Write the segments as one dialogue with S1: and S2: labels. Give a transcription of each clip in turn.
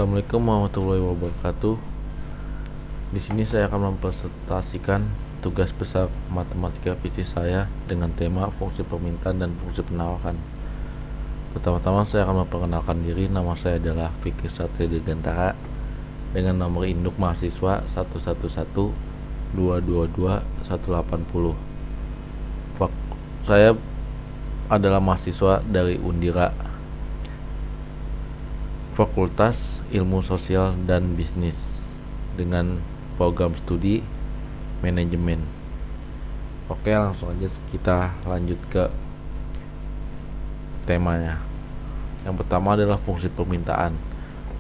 S1: Assalamualaikum warahmatullahi wabarakatuh. Di sini saya akan mempresentasikan tugas besar matematika fisik saya dengan tema fungsi permintaan dan fungsi penawaran. Pertama-tama saya akan memperkenalkan diri. Nama saya adalah Fikri Satria Dirgantara dengan nomor induk mahasiswa 111-222-180. Saya adalah mahasiswa dari Undira, Fakultas Ilmu Sosial dan Bisnis dengan program studi manajemen. Oke, langsung aja kita lanjut ke temanya. Yang pertama adalah fungsi permintaan.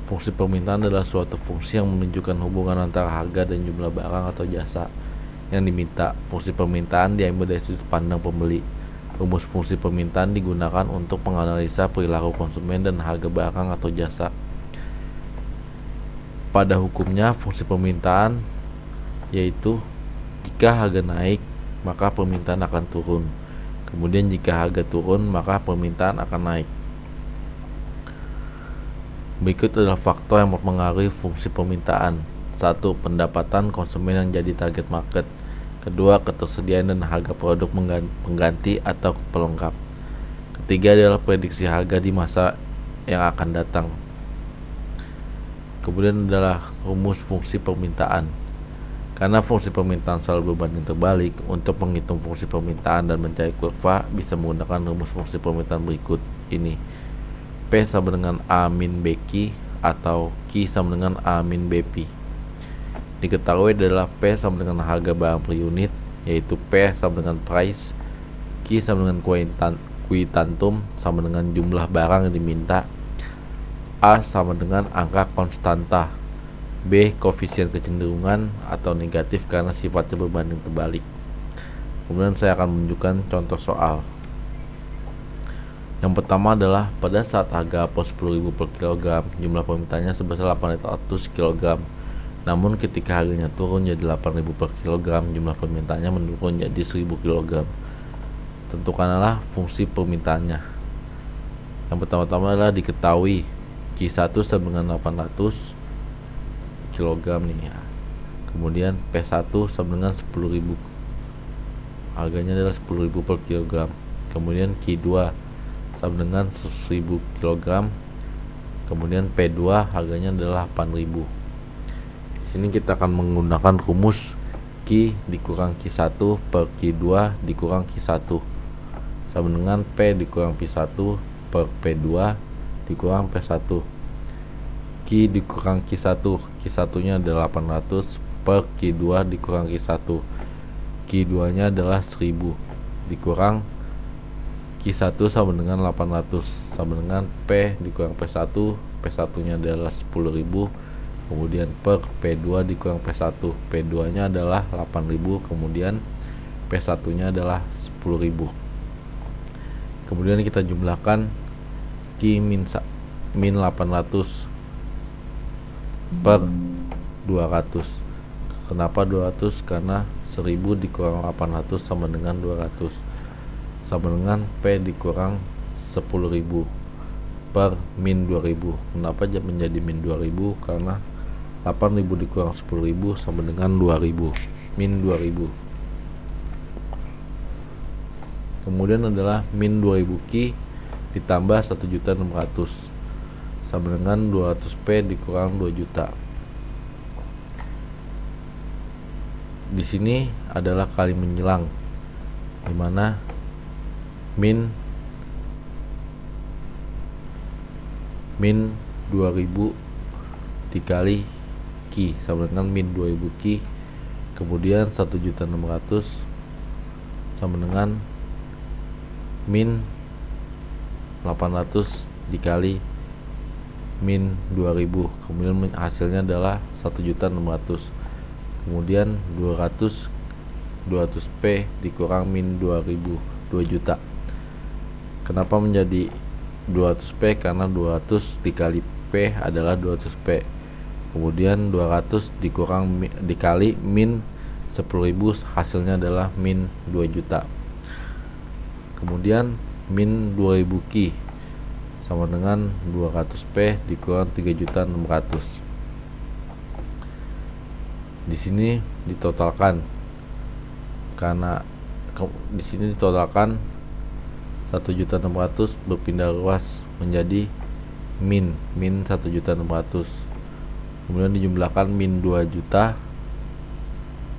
S1: Fungsi permintaan adalah suatu fungsi yang menunjukkan hubungan antara harga dan jumlah barang atau jasa yang diminta. Fungsi permintaan diambil dari sudut pandang pembeli. Rumus fungsi permintaan digunakan untuk menganalisa perilaku konsumen dan harga barang atau jasa. Pada hukumnya, fungsi permintaan yaitu jika harga naik, maka permintaan akan turun. Kemudian jika harga turun, maka permintaan akan naik. Berikut adalah faktor yang mempengaruhi fungsi permintaan. 1. Pendapatan konsumen yang jadi target market. Kedua, ketersediaan dan harga produk pengganti atau pelengkap. Ketiga adalah prediksi harga di masa yang akan datang. Kemudian adalah rumus fungsi permintaan. Karena fungsi permintaan selalu berbanding terbalik, untuk menghitung fungsi permintaan dan mencari kurva bisa menggunakan rumus fungsi permintaan berikut ini. P sama dengan A min BQ atau Q sama dengan A min BP. Diketahui adalah P sama dengan harga barang per unit, yaitu P sama dengan price, Q sama dengan kuitantum sama dengan jumlah barang yang diminta, A sama dengan angka konstanta, B koefisien kecenderungan atau negatif karena sifatnya berbanding terbalik. Kemudian saya akan menunjukkan contoh soal. Yang pertama adalah pada saat harga apel 10.000 per kilogram, jumlah permintaannya sebesar 800 kg. Namun ketika harganya turun jadi 8.000 per kilogram, jumlah permintaannya menurun jadi 1.000 kg. Tentukanlah fungsi permintaannya. Yang pertama-tama adalah diketahui Q1 sama dengan 800 kg nih ya. Kemudian P1 sama dengan 10.000. Harganya adalah 10.000 per kilogram. Kemudian Q2 sama dengan 1.000 kg. Kemudian P2 harganya adalah 8.000. Sini kita akan menggunakan rumus Q dikurang Q1 per Q2 dikurang Q1 sama dengan P dikurang P1 per P2 dikurang P1. Q dikurang Q1, Q1 nya adalah 800 per Q2 dikurang Q1, Q2 nya adalah 1000 dikurang Q1 sama dengan 800 sama dengan P dikurang P1, P1 nya adalah 10.000, kemudian per P2 dikurang P1, P2 nya adalah 8.000, kemudian P1 nya adalah 10.000. Kemudian kita jumlahkan Q min 800 per 200. Kenapa 200? Karena 1000 dikurang 800 sama dengan 200, sama dengan P dikurang 10.000 per min 2000. Kenapa menjadi min 2000? Karena 8.000 dikurang 10.000 sama dengan 2000, min 2000. Kemudian adalah min 2000 Q ditambah 1.600 sama dengan 200 P dikurang 2 juta. Di sini adalah kali menjelang, dimana min 2000 dikali Q sama dengan min 2000 Q, kemudian 1.600 sama dengan min 800 dikali min 2000, kemudian hasilnya adalah 1.600. Kemudian 200 P dikurang min 2000, 2 juta. Kenapa menjadi 200 P? Karena 200 dikali P adalah 200 P. Kemudian 200 dikali min 10.000, hasilnya adalah min 2 juta. Kemudian min 2000 Q sama dengan 200P dikurang 3.600.000. Di sini ditotalkan karena di sini ditotalkan 1.600.000 berpindah luas menjadi min 1.600.000. Kemudian dijumlahkan min 2 juta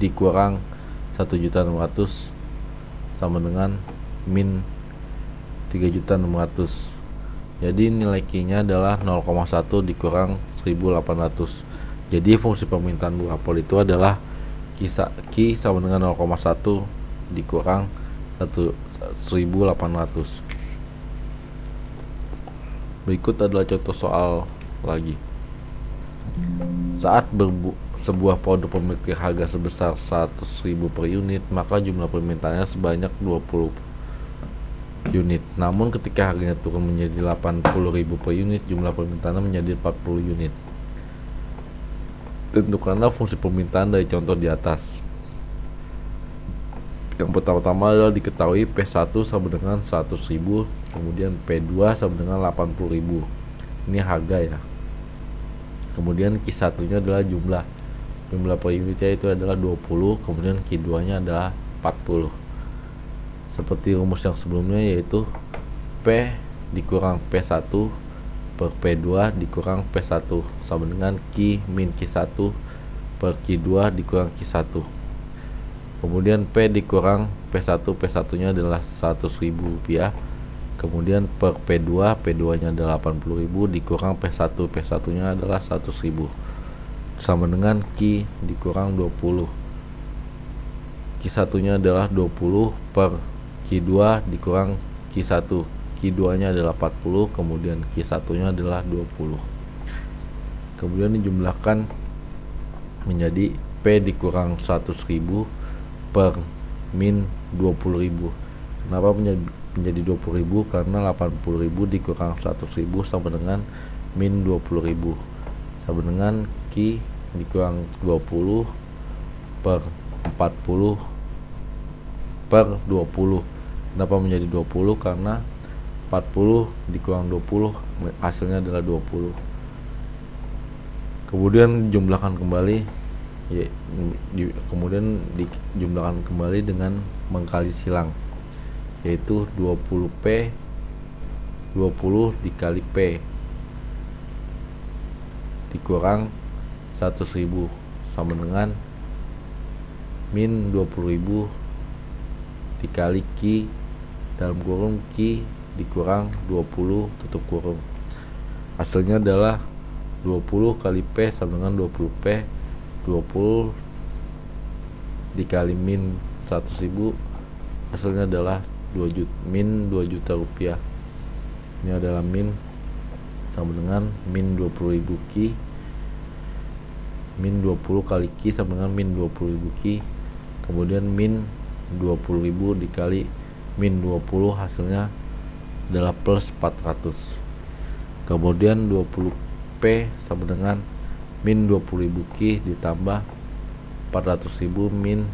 S1: dikurang 1.600.000 sama dengan min 3.600.000. Jadi nilai Q-nya adalah 0,1 dikurang 1.800. Jadi fungsi permintaan berapel itu adalah Q sama dengan 0,1 dikurang 1.800. Berikut adalah contoh soal lagi. Saat sebuah produk memiliki harga sebesar 100.000 per unit, maka jumlah permintaannya sebanyak 20 unit. Namun ketika harganya turun menjadi 80.000 per unit, jumlah permintaannya menjadi 40 unit. Tentukanlah fungsi permintaan dari contoh di atas. Yang pertama-tama adalah diketahui P1 sama dengan 100.000, kemudian P2 sama dengan 80.000. Ini harga ya. Kemudian Q1 nya adalah jumlah per unitnya itu adalah 20, kemudian Q2 nya adalah 40. Seperti rumus yang sebelumnya, yaitu P dikurang P1 per P2 dikurang P1 sama dengan Q min Q1 per Q2 dikurang Q1. Kemudian P dikurang P1 nya adalah 100.000 rupiah. Kemudian per P2 nya adalah 80.000 dikurang P1 nya adalah 100.000 sama dengan Q dikurang 20. Q1 nya adalah 20 per Q2 dikurang Q1. Q2 nya adalah 40, kemudian Q1 nya adalah 20. Kemudian dijumlahkan menjadi P dikurang 100.000 per min 20.000. Kenapa menjadi 20.000? Karena 80.000 dikurang 100.000 sama dengan min 20.000 sama dengan Q dikurang 20 per 40 per 20. Kenapa menjadi 20? Karena 40 dikurang 20 hasilnya adalah 20. Kemudian dijumlahkan kembali dijumlahkan kembali dengan mengkali silang, yaitu 20P 20 dikali P dikurang 100.000 sama dengan min 20.000 dikali Q dalam kurung Q dikurang 20 tutup kurung. Hasilnya adalah 20 kali P sama dengan 20P. 20 dikali min 100.000 hasilnya adalah min 2 juta rupiah. Ini adalah min sama dengan min 20.000 Q. Min 20 kali Q sama dengan min 20.000 Q. Kemudian min 20.000 dikali min 20 hasilnya adalah plus 400. Kemudian 20P sama dengan min 20.000 Q ditambah 400.000 min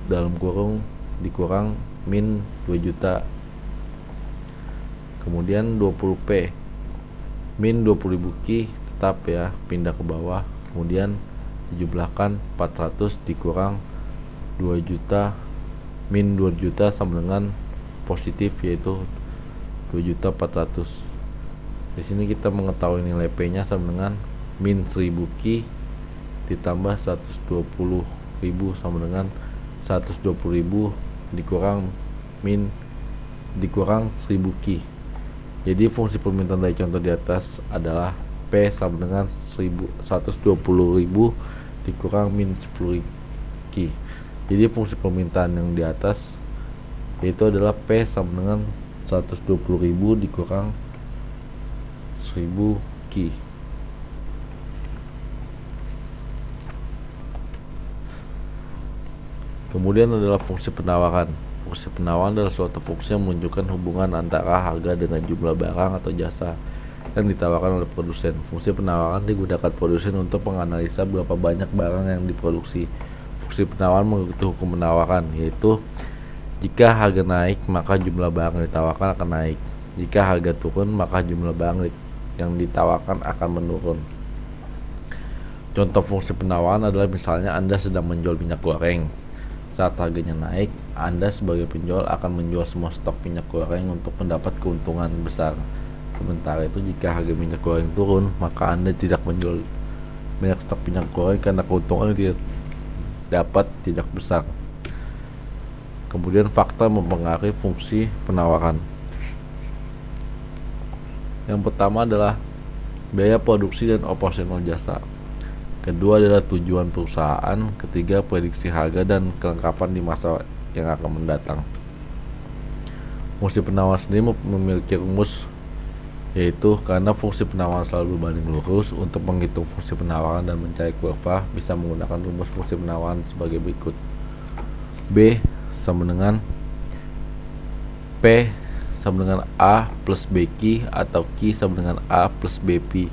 S1: dalam kurung dikurang min 2 juta. Kemudian 20P min 20.000 Q tetap ya, pindah ke bawah. Kemudian dijumlahkan 400 dikurang 2 juta, min 2 juta sama dengan positif, yaitu 2.400.000. Di sini kita mengetahui nilai P-nya sama dengan min 1.000 Q ditambah 120.000 sama dengan 120.000 dikurang min dikurang 1.000 Q. Jadi fungsi permintaan dari contoh di atas adalah P sama dengan 120.000 dikurang min 10 Q. Jadi fungsi permintaan yang di atas yaitu adalah P sama dengan 120.000 dikurang 1.000 Q. Kemudian adalah fungsi penawaran. Fungsi penawaran adalah suatu fungsi yang menunjukkan hubungan antara harga dengan jumlah barang atau jasa yang ditawarkan oleh produsen. Fungsi penawaran digunakan produsen untuk menganalisa berapa banyak barang yang diproduksi. Fungsi penawaran mengikuti hukum penawaran, yaitu jika harga naik maka jumlah barang yang ditawarkan akan naik. Jika harga turun, maka jumlah barang yang ditawarkan akan menurun. Contoh fungsi penawaran adalah misalnya Anda sedang menjual minyak goreng. Saat harganya naik, Anda sebagai penjual akan menjual semua stok minyak goreng untuk mendapat keuntungan besar. Sementara itu, jika harga minyak goreng turun, maka Anda tidak menjual banyak stok minyak goreng karena keuntungan yang dapat tidak besar. Kemudian faktor mempengaruhi fungsi penawaran. Yang pertama adalah biaya produksi dan operasional jasa. Kedua adalah tujuan perusahaan. Ketiga, prediksi harga dan kelengkapan di masa yang akan mendatang. Fungsi penawaran sendiri memiliki rumus, yaitu karena fungsi penawaran selalu berbanding lurus. Untuk menghitung fungsi penawaran dan mencari kurva, bisa menggunakan rumus fungsi penawaran sebagai berikut. B sama dengan P sama dengan A plus BQ atau Q sama dengan A plus BP.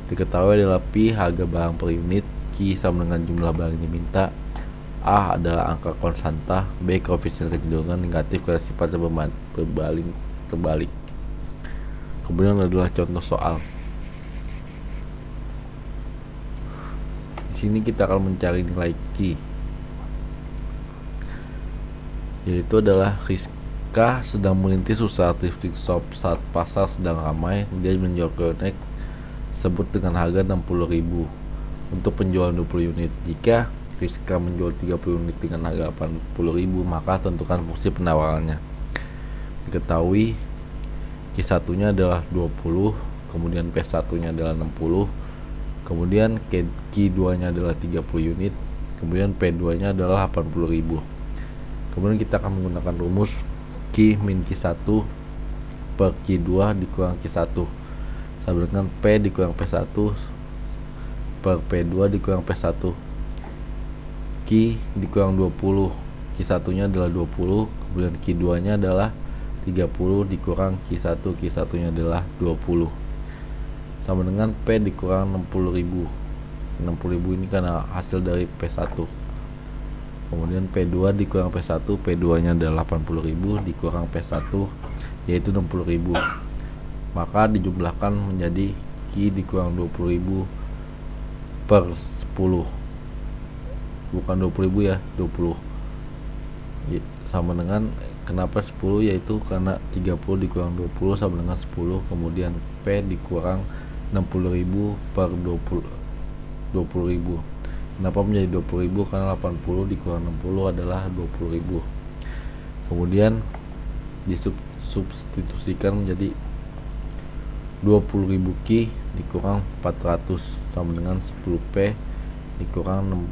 S1: Diketahui adalah P harga barang per unit, Q sama dengan jumlah barang yang diminta, A adalah angka konstanta, B koefisien kecenderungan negatif karena sifatnya berbalik terbalik. Kemudian adalah contoh soal. Di sini kita akan mencari nilai Q, yaitu adalah Rizka sedang merintis usaha thrifting shop. Saat pasar sedang ramai, dia menjual kronik sebut dengan harga 60.000 untuk penjualan 20 unit. Jika Rizka menjual 30 unit dengan harga 80.000, maka tentukan fungsi penawarannya. Diketahui Q1 nya adalah 20, kemudian P1 nya adalah 60, kemudian Q2 nya adalah 30 unit, kemudian P2 nya adalah 80.000. Kemudian kita akan menggunakan rumus Q min Q1 per Q2 dikurang Q1 sama dengan P dikurang P1 per P2 dikurang P1. Q dikurang 20, Q1 nya adalah 20, kemudian Q2 nya adalah 30 dikurang Q1, Q1 nya adalah 20 sama dengan P dikurang 60.000. 60.000 ini karena hasil dari P1. Kemudian P2 dikurang P1, P2 nya adalah 80.000 dikurang P1 yaitu 60.000. Maka dijumlahkan menjadi Q dikurang 20.000 per 10, bukan 20.000 ya, 20 sama dengan, kenapa 10, yaitu karena 30 dikurang 20 sama dengan 10. Kemudian P dikurang 60.000 per 20.000. Kenapa menjadi 20.000? Karena 80 dikurang 60 adalah 20.000. Kemudian disubstitusikan menjadi 20.000 Q dikurang 400 sama dengan 10 P dikurang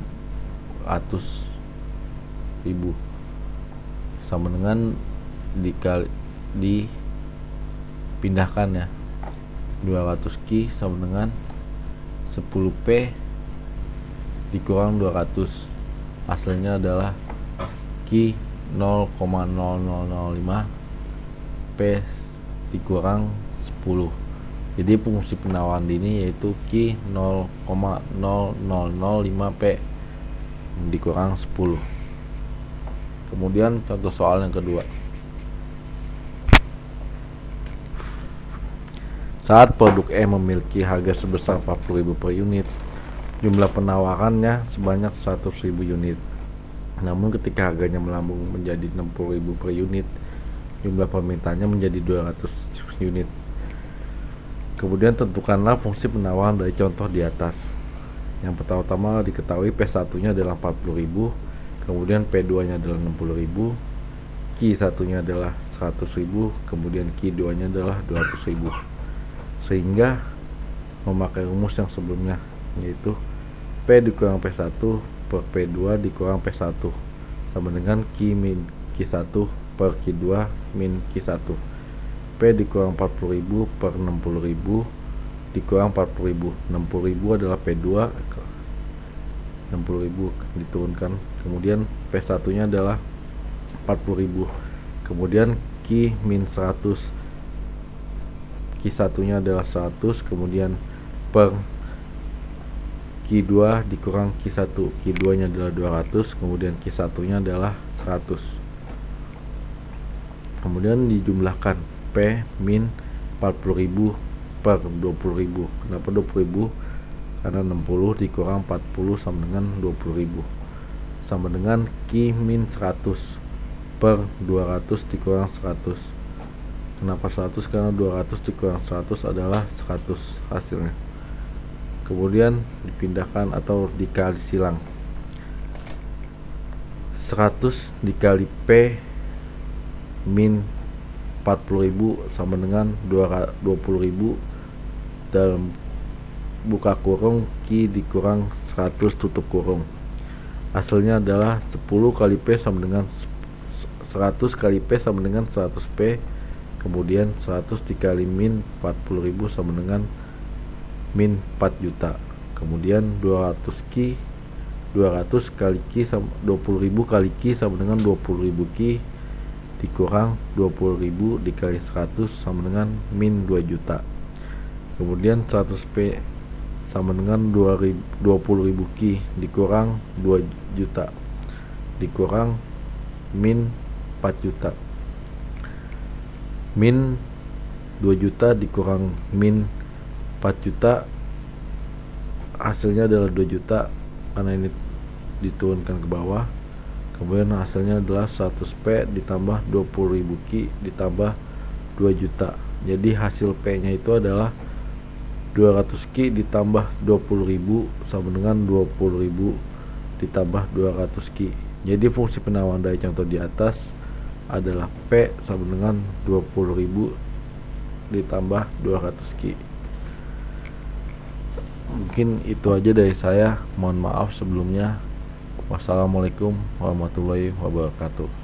S1: 600.000 sama dengan dipindahkan ya, 200 Q sama dengan 10 P dikurang 200, hasilnya adalah Q 0,0005 P dikurang 10. Jadi fungsi penawaran ini yaitu Q 0,0005 P dikurang 10. Kemudian contoh soal yang kedua. Saat produk E memiliki harga sebesar 40.000 per unit, jumlah penawarannya sebanyak 100.000 unit. Namun ketika harganya melambung menjadi 60.000 per unit, jumlah permintaannya menjadi 200 unit. Kemudian tentukanlah fungsi penawaran dari contoh di atas. Yang pertama diketahui P1 nya adalah 40.000, kemudian P2 nya adalah 60.000, Q1 nya adalah 100.000, kemudian Q2 nya adalah 200.000. Sehingga memakai rumus yang sebelumnya, yaitu P dikurang P1 per P2 dikurang P1 sama dengan Q min Q1 per Q2 min Q1. P dikurang 40.000 per 60.000 dikurang 40.000. 60.000 adalah P2, 60.000 diturunkan, kemudian P1 nya adalah 40.000, kemudian Q min 100, Q1 nya adalah 100, kemudian per Q2 dikurang Q1, Q2 nya adalah 200, kemudian Q1 nya adalah 100. Kemudian dijumlahkan P min 40.000 per 20.000. Kenapa 20.000? Karena 60 dikurang 40 sama dengan 20.000 sama dengan Q min 100 per 200 dikurang 100. Kenapa 100? Karena 200 dikurang 100 adalah 100 hasilnya. Kemudian dipindahkan atau dikali silang. 100 dikali P min 40.000 sama dengan 20.000 dalam buka kurung Q dikurang 100 tutup kurung. Hasilnya adalah 10 kali P sama dengan 100 kali P sama dengan 100 P. Kemudian 100 dikali min 40.000 sama dengan min 4 juta. Kemudian 200 kali Q sama 20.000 kali Q sama dengan 20.000 Q dikurang 20.000 dikali 100 sama dengan min 2 juta. Kemudian 100 P sama dengan 20.000 Q dikurang 2 juta dikurang min 4 juta. Min 2 juta dikurang min 4 juta hasilnya adalah 2 juta karena ini diturunkan ke bawah. Kemudian hasilnya adalah 100P ditambah 20.000 Q ditambah 2 juta. Jadi hasil P nya itu adalah 200 Q ditambah 20.000 sama dengan 20.000 ditambah 200 Q. Jadi fungsi penawaran dari contoh di atas adalah P sama dengan 20.000 ditambah 200 Q. Mungkin itu aja dari saya. Mohon maaf sebelumnya. Wassalamualaikum warahmatullahi wabarakatuh.